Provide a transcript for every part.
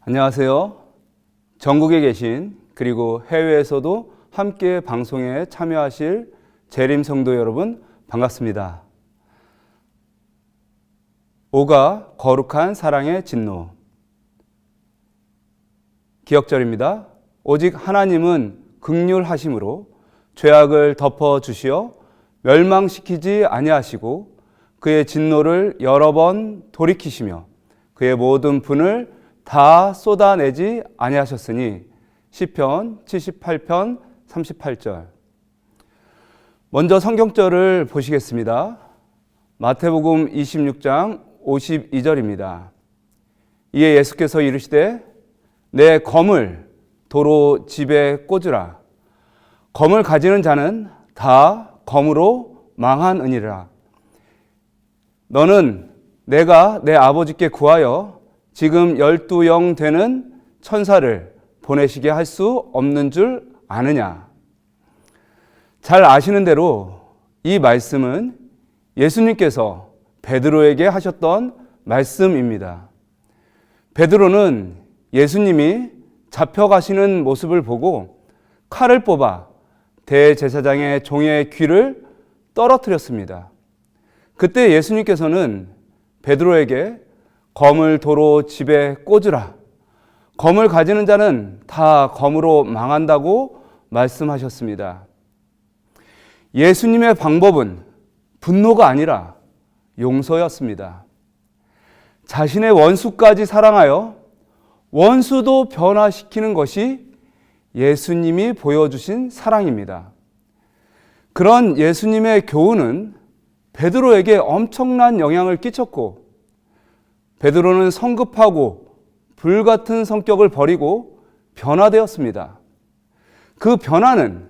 안녕하세요. 전국에 계신 그리고 해외에서도 함께 방송에 참여하실 재림 성도 여러분 반갑습니다. 5가 거룩한 사랑의 진노. 기억절입니다. 오직 하나님은 긍휼하심으로 죄악을 덮어 주시어 멸망시키지 아니하시고 그의 진노를 여러 번 돌이키시며 그의 모든 분을 다 쏟아내지 아니하셨으니 시편 78편 38절. 먼저 성경절을 보시겠습니다. 마태복음 26장 52절입니다. 이에 예수께서 이르시되 내 검을 도로 집에 꽂으라. 검을 가지는 자는 다 검으로 망하느니라. 너는 내가 내 아버지께 구하여 지금 12영 되는 천사를 보내시게 할 수 없는 줄 아느냐. 잘 아시는 대로 이 말씀은 예수님께서 베드로에게 하셨던 말씀입니다. 베드로는 예수님이 잡혀가시는 모습을 보고 칼을 뽑아 대제사장의 종의 귀를 떨어뜨렸습니다. 그때 예수님께서는 베드로에게 검을 도로 집에 꽂으라. 검을 가지는 자는 다 검으로 망한다고 말씀하셨습니다. 예수님의 방법은 분노가 아니라 용서였습니다. 자신의 원수까지 사랑하여 원수도 변화시키는 것이 예수님이 보여주신 사랑입니다. 그런 예수님의 교훈은 베드로에게 엄청난 영향을 끼쳤고 베드로는 성급하고 불같은 성격을 버리고 변화되었습니다. 그 변화는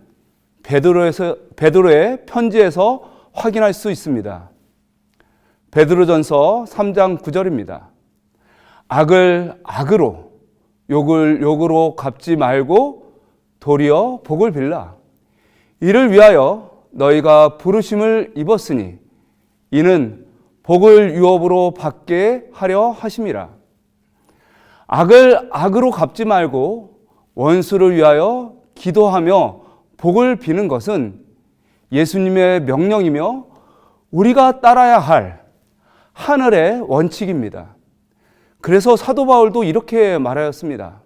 베드로의 편지에서 확인할 수 있습니다. 베드로전서 3장 9절입니다. 악을 악으로 욕을 욕으로 갚지 말고 도리어 복을 빌라. 이를 위하여 너희가 부르심을 입었으니 이는 복을 유업으로 받게 하려 하심이라. 악을 악으로 갚지 말고 원수를 위하여 기도하며 복을 비는 것은 예수님의 명령이며 우리가 따라야 할 하늘의 원칙입니다. 그래서 사도 바울도 이렇게 말하였습니다.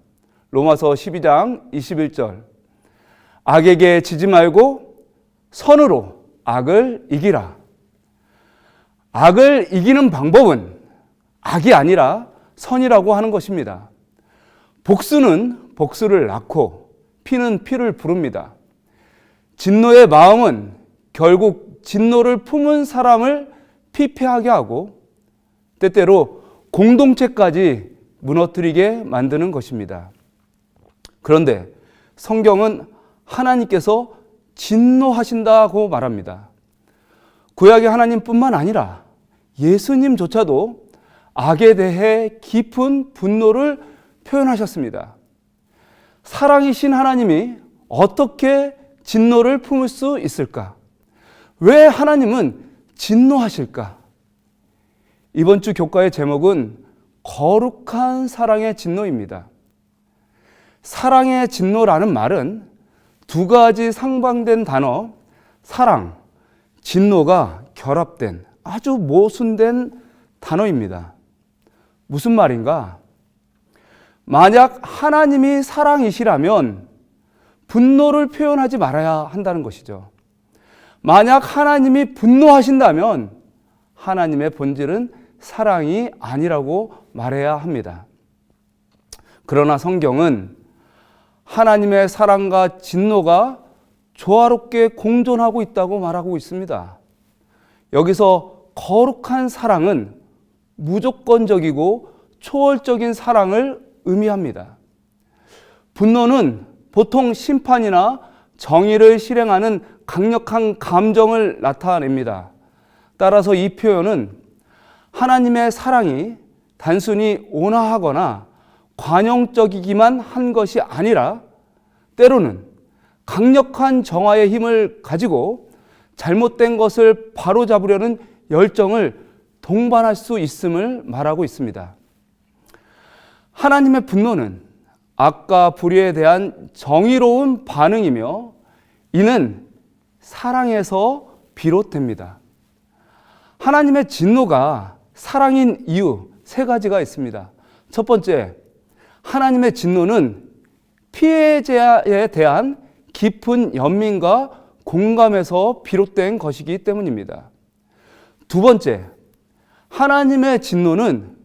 로마서 12장 21절. 악에게 지지 말고 선으로 악을 이기라. 악을 이기는 방법은 악이 아니라 선이라고 하는 것입니다. 복수는 복수를 낳고 피는 피를 부릅니다. 진노의 마음은 결국 진노를 품은 사람을 피폐하게 하고 때때로 공동체까지 무너뜨리게 만드는 것입니다. 그런데 성경은 하나님께서 진노하신다고 말합니다. 구약의 하나님뿐만 아니라 예수님조차도 악에 대해 깊은 분노를 표현하셨습니다. 사랑이신 하나님이 어떻게 진노를 품을 수 있을까? 왜 하나님은 진노하실까? 이번 주 교과의 제목은 거룩한 사랑의 진노입니다. 사랑의 진노라는 말은 두 가지 상반된 단어, 사랑, 진노가 결합된 아주 모순된 단어입니다. 무슨 말인가? 만약 하나님이 사랑이시라면 분노를 표현하지 말아야 한다는 것이죠. 만약 하나님이 분노하신다면 하나님의 본질은 사랑이 아니라고 말해야 합니다. 그러나 성경은 하나님의 사랑과 진노가 조화롭게 공존하고 있다고 말하고 있습니다. 여기서 거룩한 사랑은 무조건적이고 초월적인 사랑을 의미합니다. 분노는 보통 심판이나 정의를 실행하는 강력한 감정을 나타냅니다. 따라서 이 표현은 하나님의 사랑이 단순히 온화하거나 관용적이기만 한 것이 아니라 때로는 강력한 정화의 힘을 가지고 잘못된 것을 바로잡으려는 열정을 동반할 수 있음을 말하고 있습니다. 하나님의 분노는 악과 불의에 대한 정의로운 반응이며 이는 사랑에서 비롯됩니다. 하나님의 진노가 사랑인 이유 세 가지가 있습니다. 첫 번째, 하나님의 진노는 피해자에 대한 깊은 연민과 공감에서 비롯된 것이기 때문입니다. 두 번째, 하나님의 진노는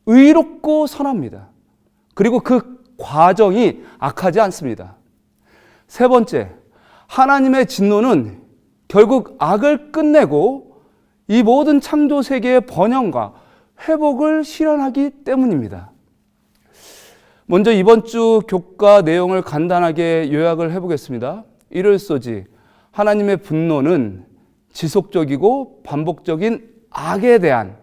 의롭고 선합니다. 그리고 그 과정이 악하지 않습니다. 세 번째, 하나님의 진노는 결국 악을 끝내고 이 모든 창조 세계의 번영과 회복을 실현하기 때문입니다. 먼저 이번 주 교과 내용을 간단하게 요약을 해보겠습니다. 이럴소지 하나님의 분노는 지속적이고 반복적인 악에 대한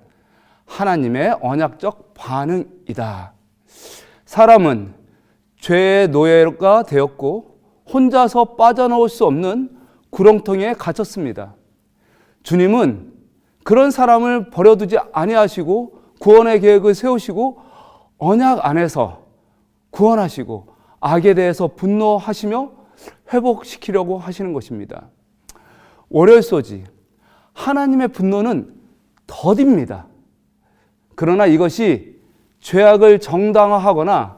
하나님의 언약적 반응이다. 사람은 죄의 노예가 되었고 혼자서 빠져나올 수 없는 구렁텅이에 갇혔습니다. 주님은 그런 사람을 버려두지 아니하시고 구원의 계획을 세우시고 언약 안에서 구원하시고 악에 대해서 분노하시며 회복시키려고 하시는 것입니다. 월요일소지 하나님의 분노는 더딥니다. 그러나 이것이 죄악을 정당화하거나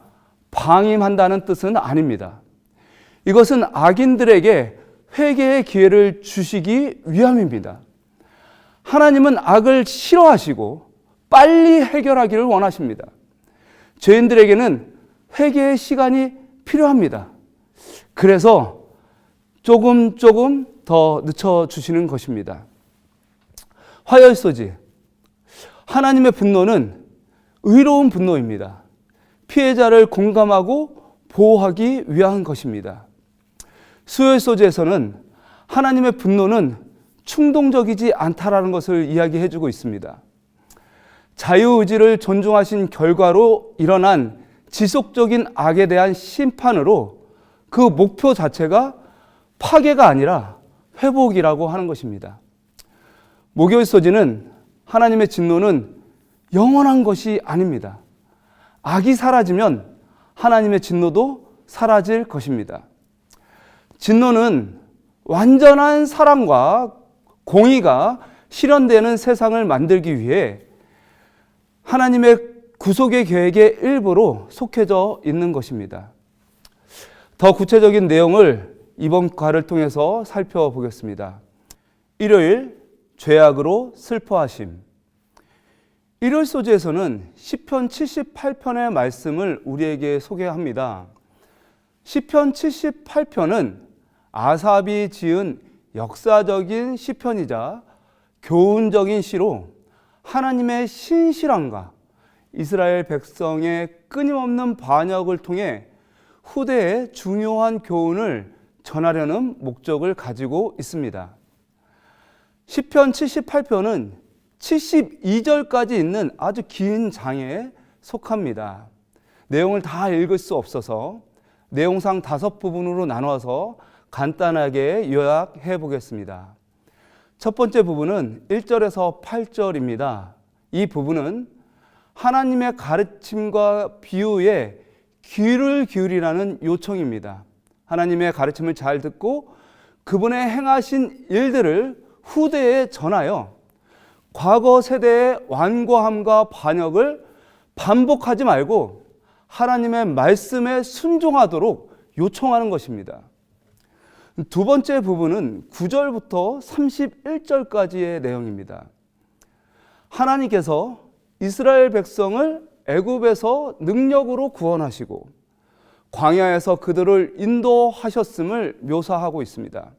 방임한다는 뜻은 아닙니다. 이것은 악인들에게 회개의 기회를 주시기 위함입니다. 하나님은 악을 싫어하시고 빨리 해결하기를 원하십니다. 죄인들에게는 회개의 시간이 필요합니다. 그래서 조금 더 늦춰주시는 것입니다. 화요일소지 하나님의 분노는 의로운 분노입니다. 피해자를 공감하고 보호하기 위한 것입니다. 수요일소지에서는 하나님의 분노는 충동적이지 않다라는 것을 이야기해주고 있습니다. 자유의지를 존중하신 결과로 일어난 지속적인 악에 대한 심판으로 그 목표 자체가 파괴가 아니라 회복이라고 하는 것입니다. 목요일소지는 하나님의 진노는 영원한 것이 아닙니다. 악이 사라지면 하나님의 진노도 사라질 것입니다. 진노는 완전한 사랑과 공의가 실현되는 세상을 만들기 위해 하나님의 구속의 계획의 일부로 속해져 있는 것입니다. 더 구체적인 내용을 이번 과를 통해서 살펴보겠습니다. 일요일, 죄악으로 슬퍼하심. 일요일 소재에서는 시편 78편의 말씀을 우리에게 소개합니다. 시편 78편은 아삽이 지은 역사적인 시편이자 교훈적인 시로 하나님의 신실함과 이스라엘 백성의 끊임없는 반역을 통해 후대에 중요한 교훈을 전하려는 목적을 가지고 있습니다. 시편 78편은 72절까지 있는 아주 긴 장에 속합니다. 내용을 다 읽을 수 없어서 내용상 5부분으로 나눠서 간단하게 요약해 보겠습니다. 첫 번째 부분은 1절에서 8절입니다. 이 부분은 하나님의 가르침과 비유에 귀를 기울이라는 요청입니다. 하나님의 가르침을 잘 듣고 그분의 행하신 일들을 후대에 전하여 과거 세대의 완고함과 반역을 반복하지 말고 하나님의 말씀에 순종하도록 요청하는 것입니다. 두 번째 부분은 9절부터 31절까지의 내용입니다. 하나님께서 이스라엘 백성을 애굽에서 능력으로 구원하시고 광야에서 그들을 인도하셨음을 묘사하고 있습니다.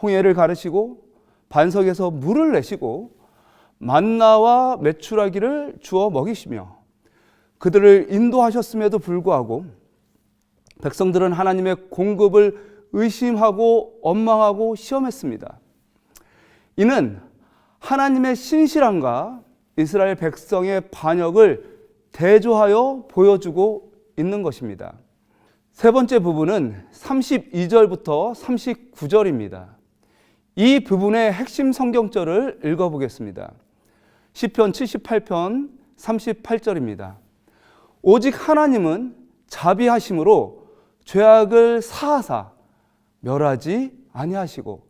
홍해를 가르시고 반석에서 물을 내시고 만나와 메추라기를 주어 먹이시며 그들을 인도하셨음에도 불구하고 백성들은 하나님의 공급을 의심하고 원망하고 시험했습니다. 이는 하나님의 신실함과 이스라엘 백성의 반역을 대조하여 보여주고 있는 것입니다. 세 번째 부분은 32절부터 39절입니다. 이 부분의 핵심 성경절을 읽어보겠습니다. 시편 78편 38절입니다. 오직 하나님은 자비하심으로 죄악을 사하사 멸하지 아니하시고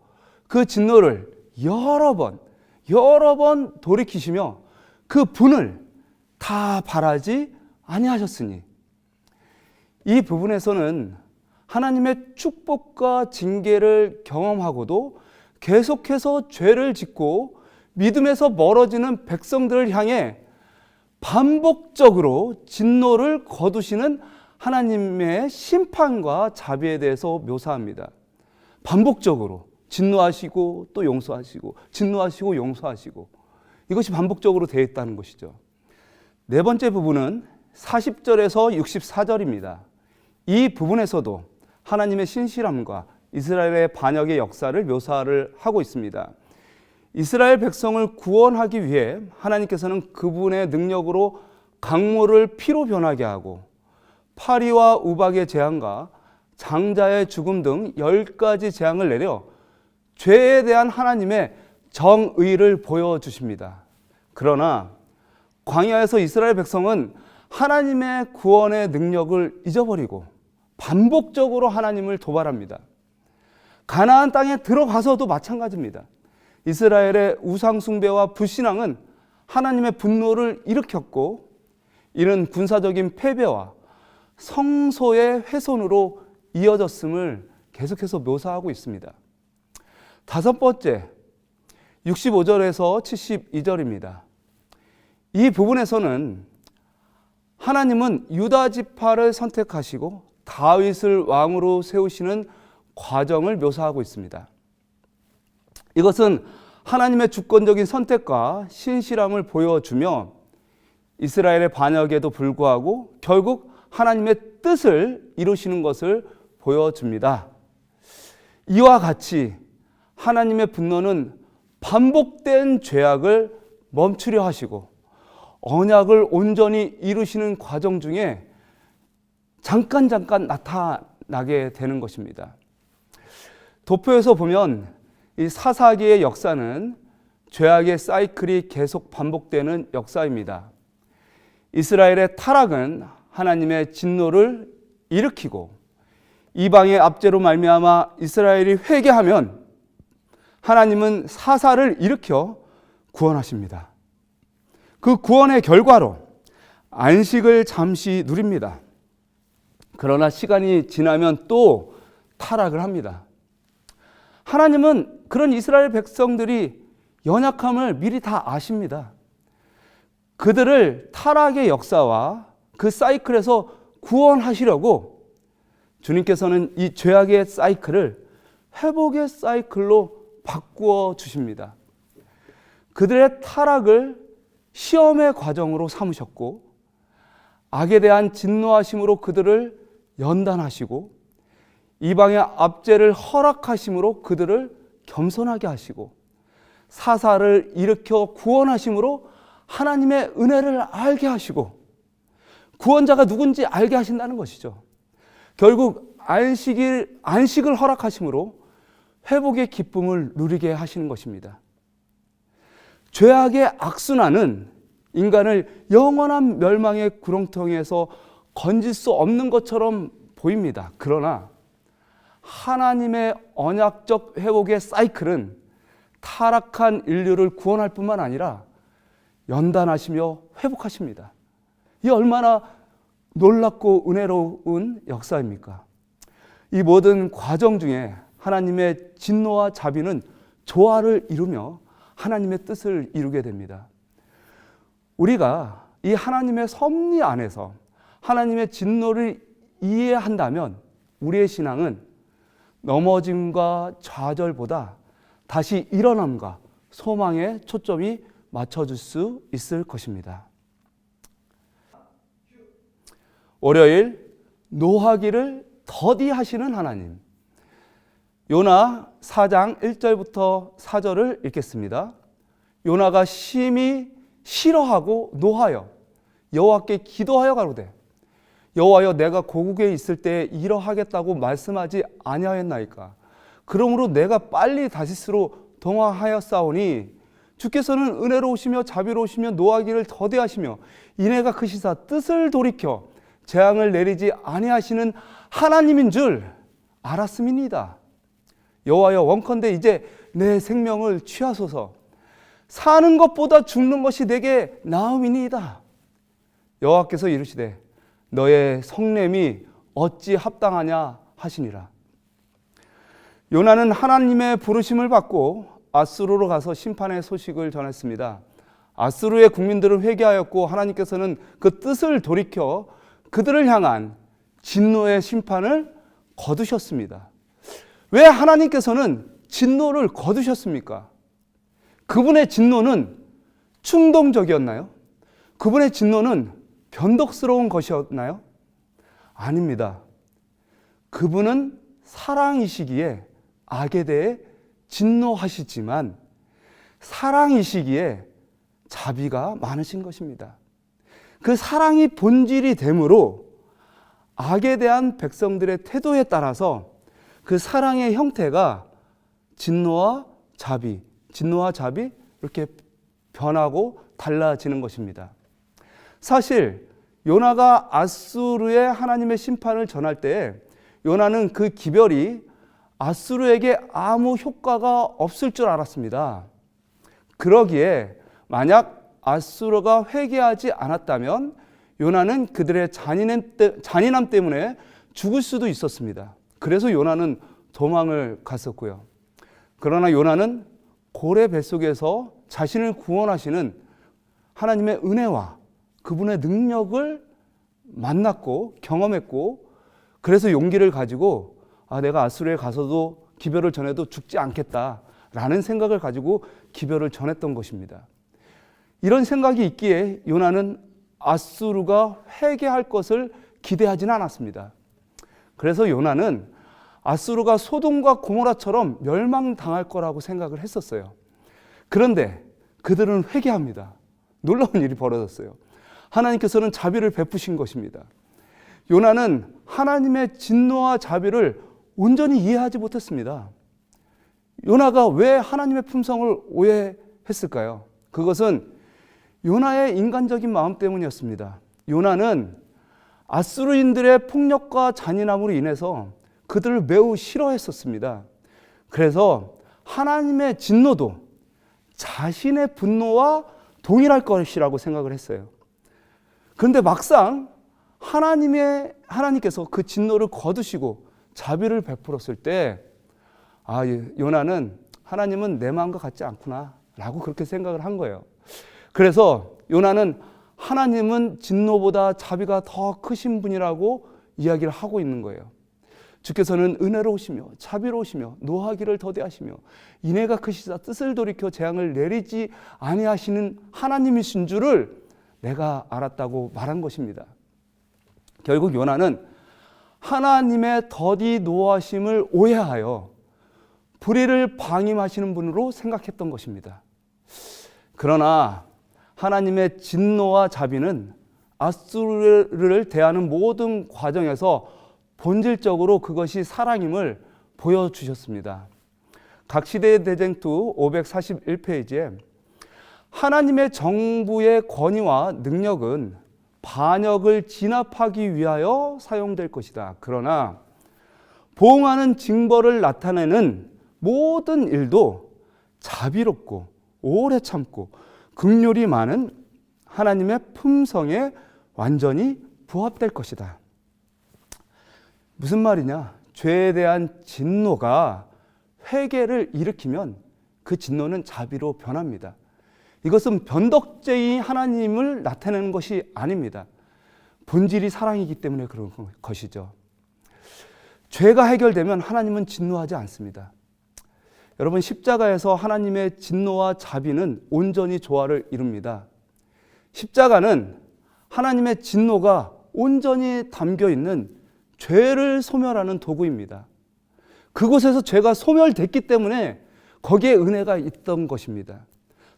그 진노를 여러 번 돌이키시며 그 분을 다 발하지 아니하셨으니, 이 부분에서는 하나님의 축복과 징계를 경험하고도 계속해서 죄를 짓고 믿음에서 멀어지는 백성들을 향해 반복적으로 진노를 거두시는 하나님의 심판과 자비에 대해서 묘사합니다. 반복적으로 진노하시고 또 용서하시고, 진노하시고 용서하시고, 이것이 반복적으로 되어 있다는 것이죠. 네 번째 부분은 40절에서 64절입니다. 이 부분에서도 하나님의 신실함과 이스라엘의 반역의 역사를 묘사를 하고 있습니다. 이스라엘 백성을 구원하기 위해 하나님께서는 그분의 능력으로 강물을 피로 변하게 하고 파리와 우박의 재앙과 장자의 죽음 등 10가지 재앙을 내려 죄에 대한 하나님의 정의를 보여주십니다. 그러나 광야에서 이스라엘 백성은 하나님의 구원의 능력을 잊어버리고 반복적으로 하나님을 도발합니다. 가나안 땅에 들어가서도 마찬가지입니다. 이스라엘의 우상숭배와 불신앙은 하나님의 분노를 일으켰고, 이는 군사적인 패배와 성소의 훼손으로 이어졌음을 계속해서 묘사하고 있습니다. 다섯 번째, 65절에서 72절입니다. 이 부분에서는 하나님은 유다 지파를 선택하시고 다윗을 왕으로 세우시는 과정을 묘사하고 있습니다. 이것은 하나님의 주권적인 선택과 신실함을 보여주며 이스라엘의 반역에도 불구하고 결국 하나님의 뜻을 이루시는 것을 보여줍니다. 이와 같이 하나님의 분노는 반복된 죄악을 멈추려 하시고 언약을 온전히 이루시는 과정 중에 잠깐 나타나게 되는 것입니다. 도표에서 보면 이 사사기의 역사는 죄악의 사이클이 계속 반복되는 역사입니다. 이스라엘의 타락은 하나님의 진노를 일으키고 이방의 압제로 말미암아 이스라엘이 회개하면 하나님은 사사를 일으켜 구원하십니다. 그 구원의 결과로 안식을 잠시 누립니다. 그러나 시간이 지나면 또 타락을 합니다. 하나님은 그런 이스라엘 백성들이 연약함을 미리 다 아십니다. 그들을 타락의 역사와 그 사이클에서 구원하시려고 주님께서는 이 죄악의 사이클을 회복의 사이클로 바꾸어 주십니다. 그들의 타락을 시험의 과정으로 삼으셨고 악에 대한 진노하심으로 그들을 연단하시고 이방의 압제를 허락하심으로 그들을 겸손하게 하시고 사사를 일으켜 구원하심으로 하나님의 은혜를 알게 하시고 구원자가 누군지 알게 하신다는 것이죠. 결국 안식을 허락하심으로 회복의 기쁨을 누리게 하시는 것입니다. 죄악의 악순환은 인간을 영원한 멸망의 구렁텅이에서 건질 수 없는 것처럼 보입니다. 그러나 하나님의 언약적 회복의 사이클은 타락한 인류를 구원할 뿐만 아니라 연단하시며 회복하십니다. 이 얼마나 놀랍고 은혜로운 역사입니까? 이 모든 과정 중에 하나님의 진노와 자비는 조화를 이루며 하나님의 뜻을 이루게 됩니다. 우리가 이 하나님의 섭리 안에서 하나님의 진노를 이해한다면 우리의 신앙은 넘어짐과 좌절보다 다시 일어남과 소망에 초점이 맞춰질 수 있을 것입니다. 월요일, 노하기를 더디하시는 하나님. 요나 4장 1절부터 4절을 읽겠습니다. 요나가 심히 싫어하고 노하여 여호와께 기도하여 가로되 여호와여 내가 고국에 있을 때 이러하겠다고 말씀하지 아니하였나이까. 그러므로 내가 빨리 다시스로 동화하였사오니 주께서는 은혜로우시며 자비로우시며 노하기를 더디하시며 인애가 크시사 뜻을 돌이켜 재앙을 내리지 아니하시는 하나님인 줄 알았음이니이다. 여호와여, 원컨대 이제 내 생명을 취하소서. 사는 것보다 죽는 것이 내게 나음이니이다. 여호와께서 이르시되 너의 성냄이 어찌 합당하냐 하시니라. 요나는 하나님의 부르심을 받고 아수르로 가서 심판의 소식을 전했습니다. 아수르의 국민들은 회개하였고 하나님께서는 그 뜻을 돌이켜 그들을 향한 진노의 심판을 거두셨습니다. 왜 하나님께서는 진노를 거두셨습니까? 그분의 진노는 충동적이었나요? 그분의 진노는 변덕스러운 것이었나요? 아닙니다. 그분은 사랑이시기에 악에 대해 진노하시지만 사랑이시기에 자비가 많으신 것입니다. 그 사랑이 본질이 되므로 악에 대한 백성들의 태도에 따라서 그 사랑의 형태가 진노와 자비 이렇게 변하고 달라지는 것입니다. 사실 요나가 아수르의 하나님의 심판을 전할 때 요나는 그 기별이 아수르에게 아무 효과가 없을 줄 알았습니다. 그러기에 만약 아수르가 회개하지 않았다면 요나는 그들의 잔인함 때문에 죽을 수도 있었습니다. 그래서 요나는 도망을 갔었고요. 그러나 요나는 고래 뱃속에서 자신을 구원하시는 하나님의 은혜와 그분의 능력을 만났고 경험했고, 그래서 용기를 가지고 내가 아수르에 가서도 기별을 전해도 죽지 않겠다라는 생각을 가지고 기별을 전했던 것입니다. 이런 생각이 있기에 요나는 아수르가 회개할 것을 기대하지는 않았습니다. 그래서 요나는 아수르가 소돔과 고모라처럼 멸망당할 거라고 생각을 했었어요. 그런데 그들은 회개합니다. 놀라운 일이 벌어졌어요. 하나님께서는 자비를 베푸신 것입니다. 요나는 하나님의 진노와 자비를 온전히 이해하지 못했습니다. 요나가 왜 하나님의 품성을 오해했을까요? 그것은 요나의 인간적인 마음 때문이었습니다. 요나는 아수르인들의 폭력과 잔인함으로 인해서 그들을 매우 싫어했었습니다. 그래서 하나님의 진노도 자신의 분노와 동일할 것이라고 생각을 했어요. 그런데 막상 하나님께서 그 진노를 거두시고 자비를 베풀었을 때 요나는 하나님은 내 마음과 같지 않구나 라고 그렇게 생각을 한 거예요. 그래서 요나는 하나님은 진노보다 자비가 더 크신 분이라고 이야기를 하고 있는 거예요. 주께서는 은혜로우시며 자비로우시며 노하기를 더디하시며 인애가 크시사 뜻을 돌이켜 재앙을 내리지 아니하시는 하나님이신 줄을 내가 알았다고 말한 것입니다. 결국 요나는 하나님의 더디 노하심을 오해하여 불의를 방임하시는 분으로 생각했던 것입니다. 그러나 하나님의 진노와 자비는 아수르를 대하는 모든 과정에서 본질적으로 그것이 사랑임을 보여주셨습니다. 각시대의 대쟁투 541페이지에 하나님의 정부의 권위와 능력은 반역을 진압하기 위하여 사용될 것이다. 그러나 보응하는 징벌을 나타내는 모든 일도 자비롭고 오래 참고 긍휼이 많은 하나님의 품성에 완전히 부합될 것이다. 무슨 말이냐? 죄에 대한 진노가 회개를 일으키면 그 진노는 자비로 변합니다. 이것은 변덕쟁이 하나님을 나타내는 것이 아닙니다. 본질이 사랑이기 때문에 그런 것이죠. 죄가 해결되면 하나님은 진노하지 않습니다. 여러분, 십자가에서 하나님의 진노와 자비는 온전히 조화를 이룹니다. 십자가는 하나님의 진노가 온전히 담겨 있는 죄를 소멸하는 도구입니다. 그곳에서 죄가 소멸됐기 때문에 거기에 은혜가 있던 것입니다.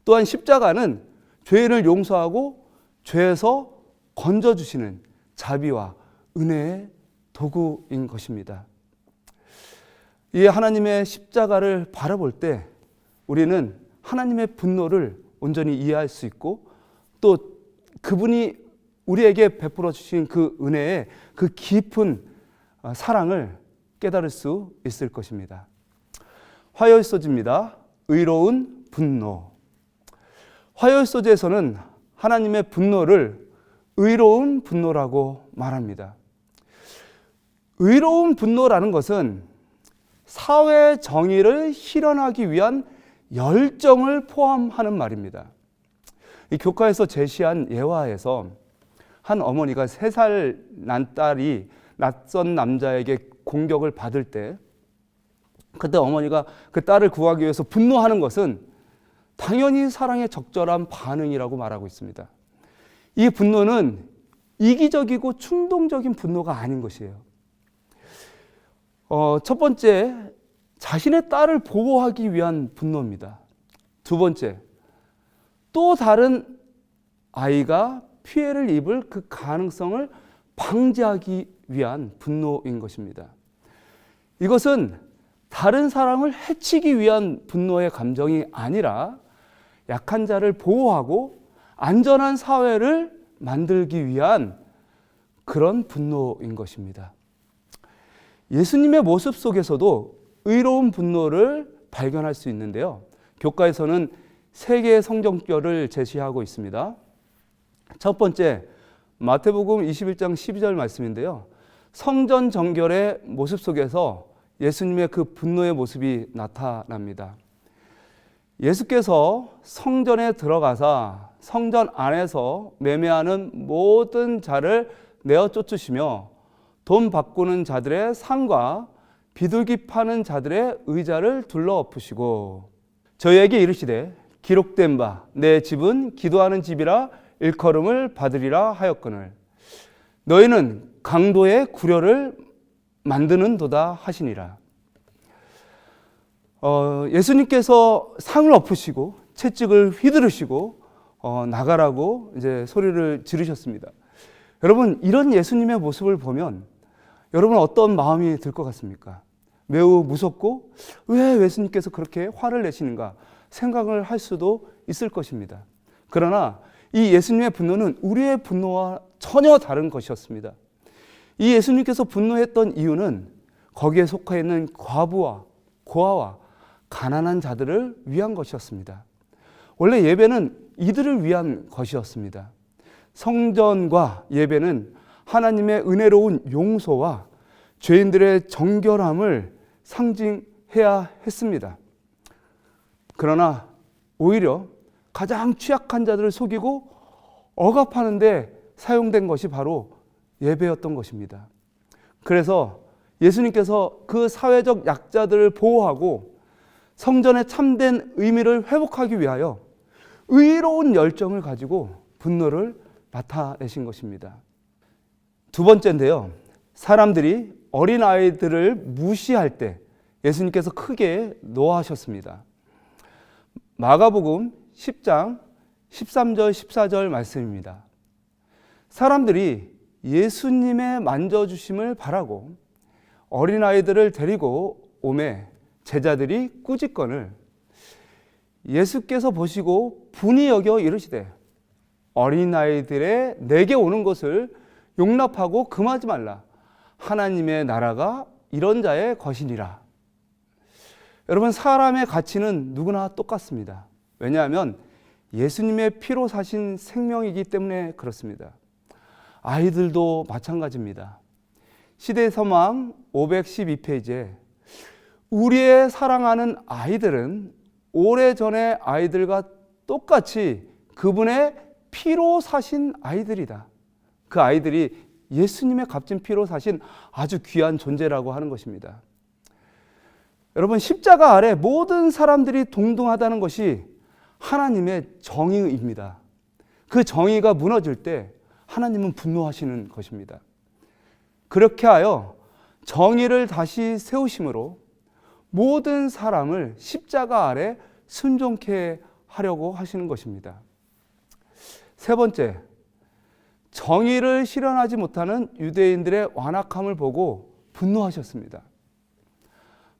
또한 십자가는 죄를 용서하고 죄에서 건져주시는 자비와 은혜의 도구인 것입니다. 이 하나님의 십자가를 바라볼 때 우리는 하나님의 분노를 온전히 이해할 수 있고 또 그분이 우리에게 베풀어 주신 그 은혜의 그 깊은 사랑을 깨달을 수 있을 것입니다. 화요일소지입니다. 의로운 분노. 화요일소지에서는 하나님의 분노를 의로운 분노라고 말합니다. 의로운 분노라는 것은 사회 정의를 실현하기 위한 열정을 포함하는 말입니다. 이 교과에서 제시한 예화에서 한 어머니가 3살 난 딸이 낯선 남자에게 공격을 받을 때 그때 어머니가 그 딸을 구하기 위해서 분노하는 것은 당연히 사랑의 적절한 반응이라고 말하고 있습니다. 이 분노는 이기적이고 충동적인 분노가 아닌 것이에요. 첫 번째, 자신의 딸을 보호하기 위한 분노입니다. 두 번째, 또 다른 아이가 피해를 입을 그 가능성을 방지하기 위한 분노인 것입니다. 이것은 다른 사람을 해치기 위한 분노의 감정이 아니라 약한 자를 보호하고 안전한 사회를 만들기 위한 그런 분노인 것입니다. 예수님의 모습 속에서도 의로운 분노를 발견할 수 있는데요. 교과에서는 3개의 성경절을 제시하고 있습니다. 첫 번째, 마태복음 21장 12절 말씀인데요. 성전 정결의 모습 속에서 예수님의 그 분노의 모습이 나타납니다. 예수께서 성전에 들어가사 성전 안에서 매매하는 모든 자를 내어 쫓으시며 돈 바꾸는 자들의 상과 비둘기 파는 자들의 의자를 둘러 엎으시고 저희에게 이르시되 기록된 바 내 집은 기도하는 집이라 일컬음을 받으리라 하였거늘 너희는 강도의 구려를 만드는도다 하시니라. 예수님께서 상을 엎으시고 채찍을 휘두르시고 나가라고 이제 소리를 지르셨습니다. 여러분, 이런 예수님의 모습을 보면 여러분 어떤 마음이 들 것 같습니까? 매우 무섭고 왜 예수님께서 그렇게 화를 내시는가 생각을 할 수도 있을 것입니다. 그러나 이 예수님의 분노는 우리의 분노와 전혀 다른 것이었습니다. 이 예수님께서 분노했던 이유는 거기에 속해 있는 과부와 고아와 가난한 자들을 위한 것이었습니다. 원래 예배는 이들을 위한 것이었습니다. 성전과 예배는 하나님의 은혜로운 용서와 죄인들의 정결함을 상징해야 했습니다. 그러나 오히려 가장 취약한 자들을 속이고 억압하는 데 사용된 것이 바로 예배였던 것입니다. 그래서 예수님께서 그 사회적 약자들을 보호하고 성전의 참된 의미를 회복하기 위하여 의로운 열정을 가지고 분노를 나타내신 것입니다. 두 번째인데요. 사람들이 어린아이들을 무시할 때 예수님께서 크게 노하셨습니다. 마가복음 10장 13절 14절 말씀입니다. 사람들이 예수님의 만져주심을 바라고 어린아이들을 데리고 오매 제자들이 꾸짖거늘 예수께서 보시고 분이 여겨 이르시되 어린아이들의 내게 오는 것을 용납하고 금하지 말라. 하나님의 나라가 이런 자의 것이니라. 여러분, 사람의 가치는 누구나 똑같습니다. 왜냐하면 예수님의 피로 사신 생명이기 때문에 그렇습니다. 아이들도 마찬가지입니다. 시대서망 512페이지에 우리의 사랑하는 아이들은 오래전의 아이들과 똑같이 그분의 피로 사신 아이들이다. 그 아이들이 예수님의 값진 피로 사신 아주 귀한 존재라고 하는 것입니다. 여러분, 십자가 아래 모든 사람들이 동등하다는 것이 하나님의 정의입니다. 그 정의가 무너질 때 하나님은 분노하시는 것입니다. 그렇게 하여 정의를 다시 세우심으로 모든 사람을 십자가 아래 순종케 하려고 하시는 것입니다. 세 번째, 정의를 실현하지 못하는 유대인들의 완악함을 보고 분노하셨습니다.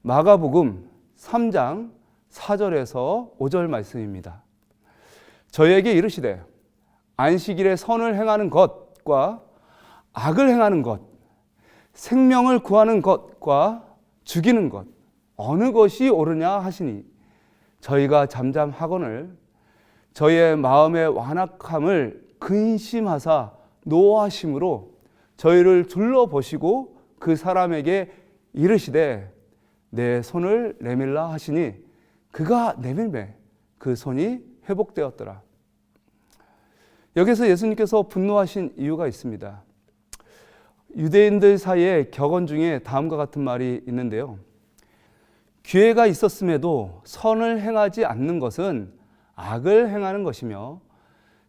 마가복음 3장 4절에서 5절 말씀입니다. 저희에게 이르시되 안식일에 선을 행하는 것과 악을 행하는 것, 생명을 구하는 것과 죽이는 것 어느 것이 옳으냐 하시니 저희가 잠잠하거늘 저희의 마음의 완악함을 근심하사 노하심으로 저희를 둘러보시고 그 사람에게 이르시되 내 손을 내밀라 하시니 그가 내밀매 그 손이 회복되었더라. 여기서 예수님께서 분노하신 이유가 있습니다. 유대인들 사이에 격언 중에 다음과 같은 말이 있는데요. 기회가 있었음에도 선을 행하지 않는 것은 악을 행하는 것이며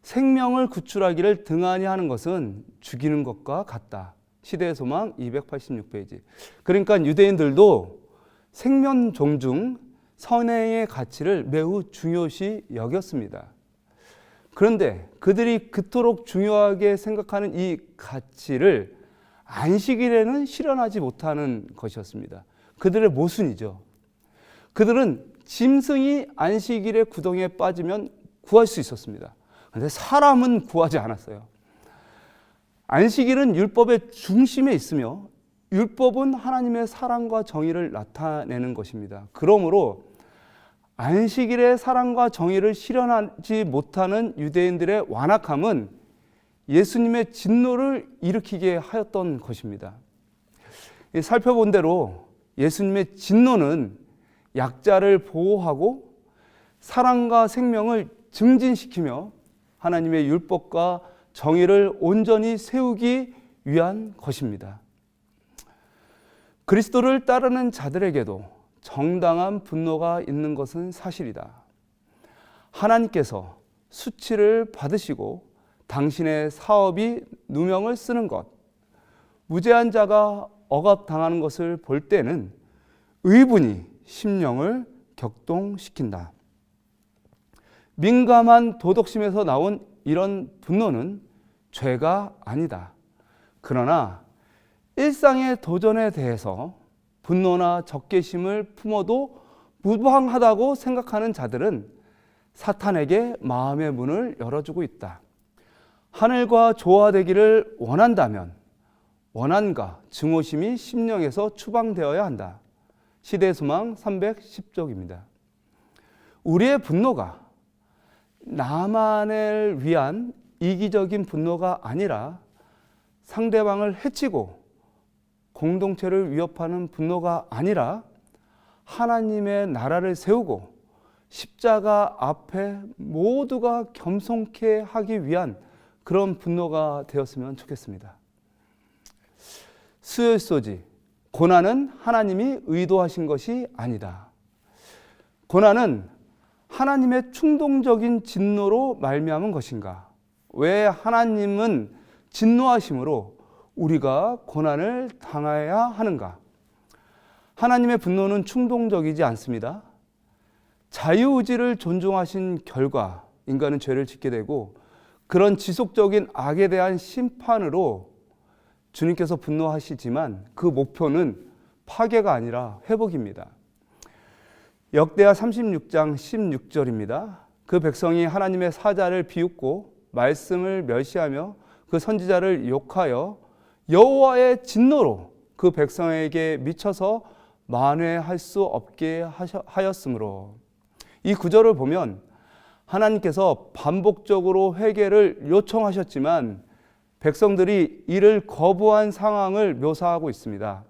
생명을 구출하기를 등한히 하는 것은 죽이는 것과 같다. 시대의 소망 286페이지. 그러니까 유대인들도 생명 존중, 선행의 가치를 매우 중요시 여겼습니다. 그런데 그들이 그토록 중요하게 생각하는 이 가치를 안식일에는 실현하지 못하는 것이었습니다. 그들의 모순이죠. 그들은 짐승이 안식일의 구덩이에 빠지면 구할 수 있었습니다. 그런데 사람은 구하지 않았어요. 안식일은 율법의 중심에 있으며 율법은 하나님의 사랑과 정의를 나타내는 것입니다. 그러므로 안식일의 사랑과 정의를 실현하지 못하는 유대인들의 완악함은 예수님의 진노를 일으키게 하였던 것입니다. 살펴본 대로 예수님의 진노는 약자를 보호하고 사랑과 생명을 증진시키며 하나님의 율법과 정의를 온전히 세우기 위한 것입니다. 그리스도를 따르는 자들에게도 정당한 분노가 있는 것은 사실이다. 하나님께서 수치를 받으시고 당신의 사업이 누명을 쓰는 것, 무죄한 자가 억압당하는 것을 볼 때는 의분이 심령을 격동시킨다. 민감한 도덕심에서 나온 이런 분노는 죄가 아니다. 그러나 일상의 도전에 대해서 분노나 적개심을 품어도 무방하다고 생각하는 자들은 사탄에게 마음의 문을 열어주고 있다. 하늘과 조화되기를 원한다면 원한과 증오심이 심령에서 추방되어야 한다. 시대의 소망 310쪽입니다. 우리의 분노가 나만을 위한 이기적인 분노가 아니라 상대방을 해치고 공동체를 위협하는 분노가 아니라 하나님의 나라를 세우고 십자가 앞에 모두가 겸손케 하기 위한 그런 분노가 되었으면 좋겠습니다. 수요일 소지, 고난은 하나님이 의도하신 것이 아니다. 고난은 하나님의 충동적인 진노로 말미암은 것인가? 왜 하나님은 진노하심으로 우리가 고난을 당해야 하는가? 하나님의 분노는 충동적이지 않습니다. 자유의지를 존중하신 결과 인간은 죄를 짓게 되고 그런 지속적인 악에 대한 심판으로 주님께서 분노하시지만 그 목표는 파괴가 아니라 회복입니다. 역대하 36장 16절입니다. 그 백성이 하나님의 사자를 비웃고 말씀을 멸시하며 그 선지자를 욕하여 여호와의 진노로 그 백성에게 미쳐서 만회할 수 없게 하였으므로, 이 구절을 보면 하나님께서 반복적으로 회개를 요청하셨지만 백성들이 이를 거부한 상황을 묘사하고 있습니다.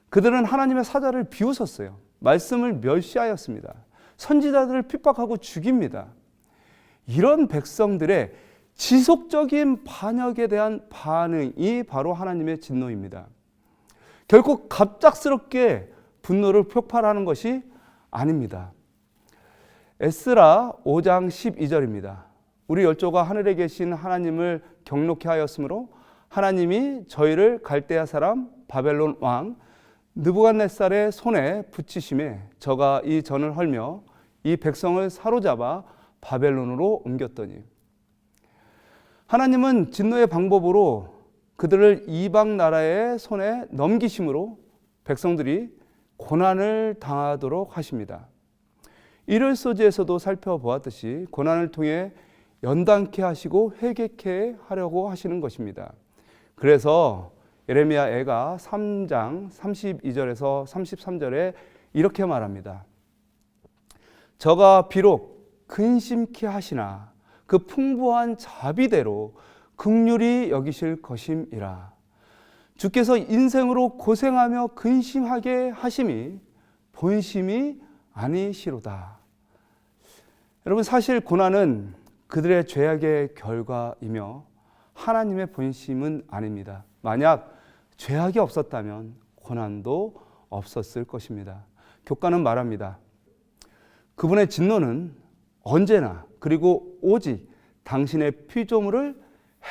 그들은 하나님의 사자를 비웃었어요. 말씀을 멸시하였습니다. 선지자들을 핍박하고 죽입니다. 이런 백성들의 지속적인 반역에 대한 반응이 바로 하나님의 진노입니다. 결코 갑작스럽게 분노를 폭발하는 것이 아닙니다. 에스라 5장 12절입니다. 우리 열조가 하늘에 계신 하나님을 경록케 하였으므로 하나님이 저희를 갈대아 사람 바벨론 왕 느부갓네살의 손에 붙이심에 저가 이 전을 헐며 이 백성을 사로잡아 바벨론으로 옮겼더니, 하나님은 진노의 방법으로 그들을 이방 나라의 손에 넘기심으로 백성들이 고난을 당하도록 하십니다. 일요일서지에서도 살펴보았듯이 고난을 통해 연단케 하시고 회개케 하려고 하시는 것입니다. 그래서 예레미야가 3장 32절에서 33절에 이렇게 말합니다. 저가 비록 근심케 하시나 그 풍부한 자비대로 긍휼히 여기실 것임이라. 주께서 인생으로 고생하며 근심하게 하심이 본심이 아니시로다. 여러분, 사실 고난은 그들의 죄악의 결과이며 하나님의 본심은 아닙니다. 만약 죄악이 없었다면 고난도 없었을 것입니다. 교과는 말합니다. 그분의 진노는 언제나 그리고 오직 당신의 피조물을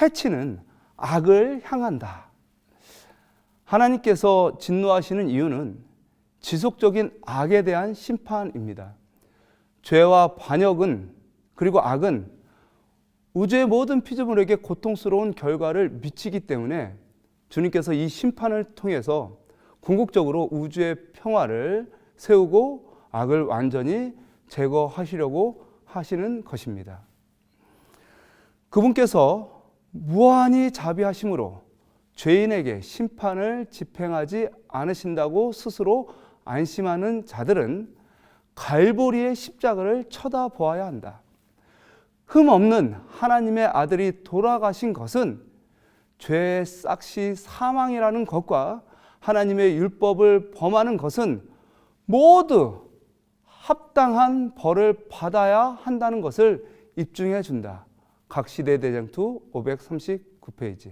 해치는 악을 향한다. 하나님께서 진노하시는 이유는 지속적인 악에 대한 심판입니다. 죄와 반역은 그리고 악은 우주의 모든 피조물에게 고통스러운 결과를 미치기 때문에 주님께서 이 심판을 통해서 궁극적으로 우주의 평화를 세우고 악을 완전히 제거하시려고 하시는 것입니다. 그분께서 무한히 자비하심으로 죄인에게 심판을 집행하지 않으신다고 스스로 안심하는 자들은 갈보리의 십자가를 쳐다보아야 한다. 흠없는 하나님의 아들이 돌아가신 것은 죄의 싹시 사망이라는 것과 하나님의 율법을 범하는 것은 모두 합당한 벌을 받아야 한다는 것을 입증해 준다. 각시대 대쟁투 539페이지.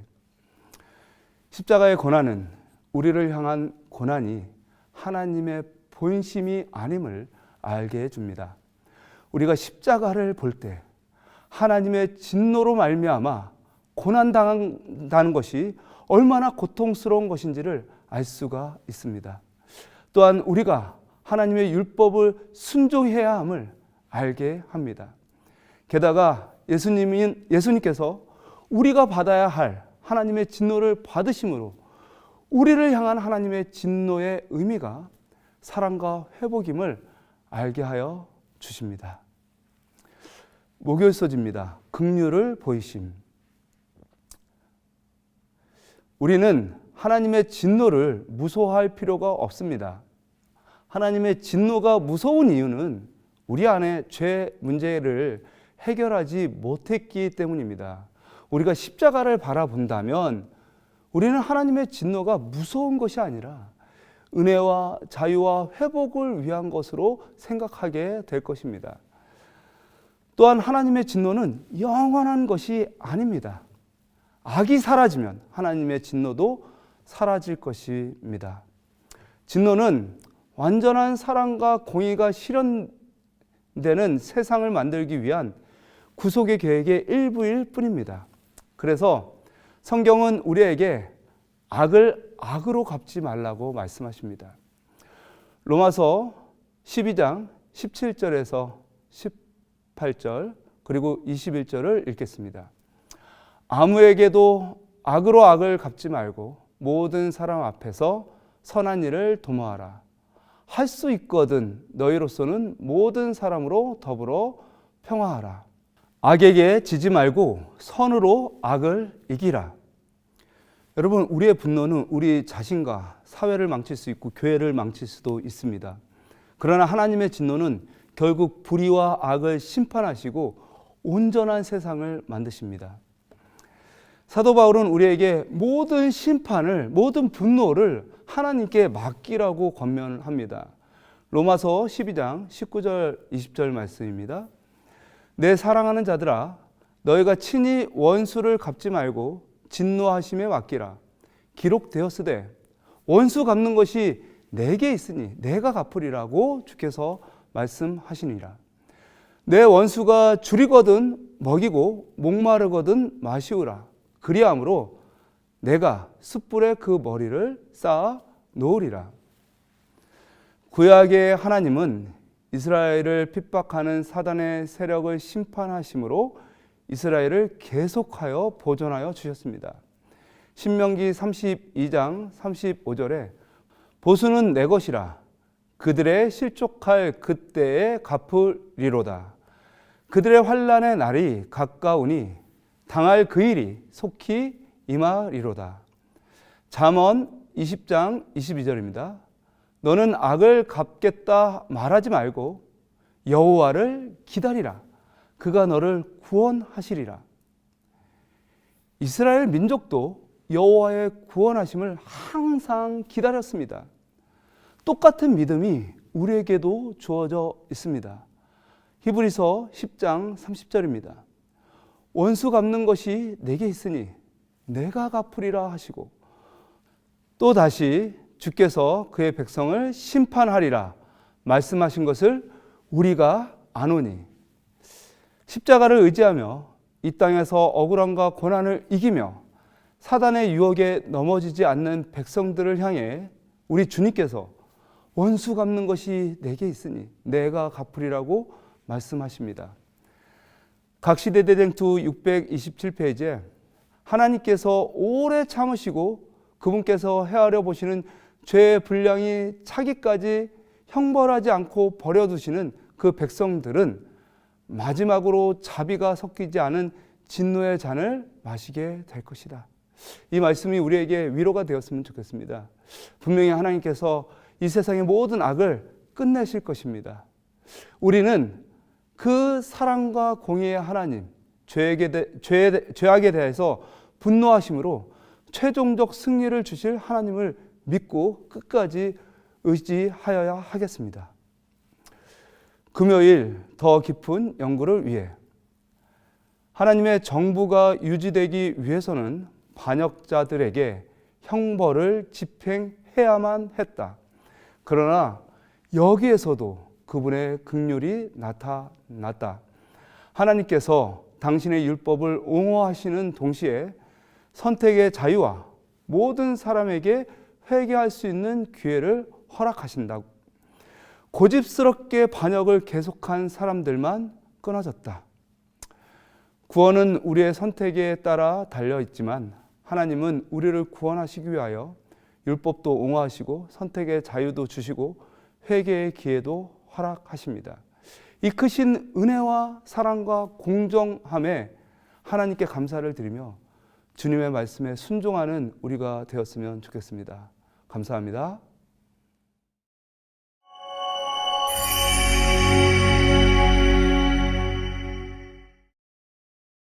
십자가의 고난은 우리를 향한 고난이 하나님의 본심이 아님을 알게 해줍니다. 우리가 십자가를 볼 때 하나님의 진노로 말미암아 고난당한다는 것이 얼마나 고통스러운 것인지를 알 수가 있습니다. 또한 우리가 하나님의 율법을 순종해야 함을 알게 합니다. 게다가 예수님께서 우리가 받아야 할 하나님의 진노를 받으심으로 우리를 향한 하나님의 진노의 의미가 사랑과 회복임을 알게 하여 주십니다. 목요일서지입니다. 긍휼을 보이심. 우리는 하나님의 진노를 무서워할 필요가 없습니다. 하나님의 진노가 무서운 이유는 우리 안에 죄 문제를 해결하지 못했기 때문입니다. 우리가 십자가를 바라본다면 우리는 하나님의 진노가 무서운 것이 아니라 은혜와 자유와 회복을 위한 것으로 생각하게 될 것입니다. 또한 하나님의 진노는 영원한 것이 아닙니다. 악이 사라지면 하나님의 진노도 사라질 것입니다. 진노는 완전한 사랑과 공의가 실현되는 세상을 만들기 위한 구속의 계획의 일부일 뿐입니다. 그래서 성경은 우리에게 악을 악으로 갚지 말라고 말씀하십니다. 로마서 12장 17절에서 18절 그리고 21절을 읽겠습니다. 아무에게도 악으로 악을 갚지 말고 모든 사람 앞에서 선한 일을 도모하라. 할 수 있거든 너희로서는 모든 사람으로 더불어 평화하라. 악에게 지지 말고 선으로 악을 이기라. 여러분, 우리의 분노는 우리 자신과 사회를 망칠 수 있고 교회를 망칠 수도 있습니다. 그러나 하나님의 진노는 결국 불의와 악을 심판하시고 온전한 세상을 만드십니다. 사도 바울은 우리에게 모든 심판을, 모든 분노를 하나님께 맡기라고 권면합니다. 로마서 12장 19절 20절 말씀입니다. 내 사랑하는 자들아, 너희가 친히 원수를 갚지 말고 진노하심에 맡기라. 기록되었으되 원수 갚는 것이 내게 있으니 내가 갚으리라고 주께서 말씀하시니라. 내 원수가 줄이거든 먹이고 목마르거든 마시우라. 그리함으로 내가 숯불에 그 머리를 쌓아 놓으리라. 구약의 하나님은 이스라엘을 핍박하는 사단의 세력을 심판하심으로 이스라엘을 계속하여 보존하여 주셨습니다. 신명기 32장 35절에 보수는 내 것이라 그들의 실족할 그때에 갚으리로다. 그들의 환난의 날이 가까우니 당할 그 일이 속히 임하리로다. 잠언 20장 22절입니다. 너는 악을 갚겠다 말하지 말고 여호와를 기다리라. 그가 너를 구원하시리라. 이스라엘 민족도 여호와의 구원하심을 항상 기다렸습니다. 똑같은 믿음이 우리에게도 주어져 있습니다. 히브리서 10장 30절입니다. 원수 갚는 것이 내게 있으니 내가 갚으리라 하시고 또 다시 주께서 그의 백성을 심판하리라 말씀하신 것을 우리가 아노니 십자가를 의지하며 이 땅에서 억울함과 고난을 이기며 사단의 유혹에 넘어지지 않는 백성들을 향해 우리 주님께서 원수 갚는 것이 내게 있으니 내가 갚으리라고 말씀하십니다. 각시대대쟁투 627페이지에 하나님께서 오래 참으시고 그분께서 헤아려 보시는 죄의 분량이 차기까지 형벌하지 않고 버려두시는 그 백성들은 마지막으로 자비가 섞이지 않은 진노의 잔을 마시게 될 것이다. 이 말씀이 우리에게 위로가 되었으면 좋겠습니다. 분명히 하나님께서 이 세상의 모든 악을 끝내실 것입니다. 우리는 그 사랑과 공의의 하나님, 죄악에 대해서 분노하심으로 최종적 승리를 주실 하나님을 믿고 끝까지 의지하여야 하겠습니다. 금요일 더 깊은 연구를 위해 하나님의 정부가 유지되기 위해서는 반역자들에게 형벌을 집행해야만 했다. 그러나 여기에서도 그분의 긍휼이 나타났다. 하나님께서 당신의 율법을 옹호하시는 동시에 선택의 자유와 모든 사람에게 회개할 수 있는 기회를 허락하신다고. 고집스럽게 반역을 계속한 사람들만 끊어졌다. 구원은 우리의 선택에 따라 달려있지만 하나님은 우리를 구원하시기 위하여 율법도 옹호하시고 선택의 자유도 주시고 회개의 기회도 허락하십니다. 이 크신 은혜와 사랑과 공정함에 하나님께 감사를 드리며 주님의 말씀에 순종하는 우리가 되었으면 좋겠습니다. 감사합니다.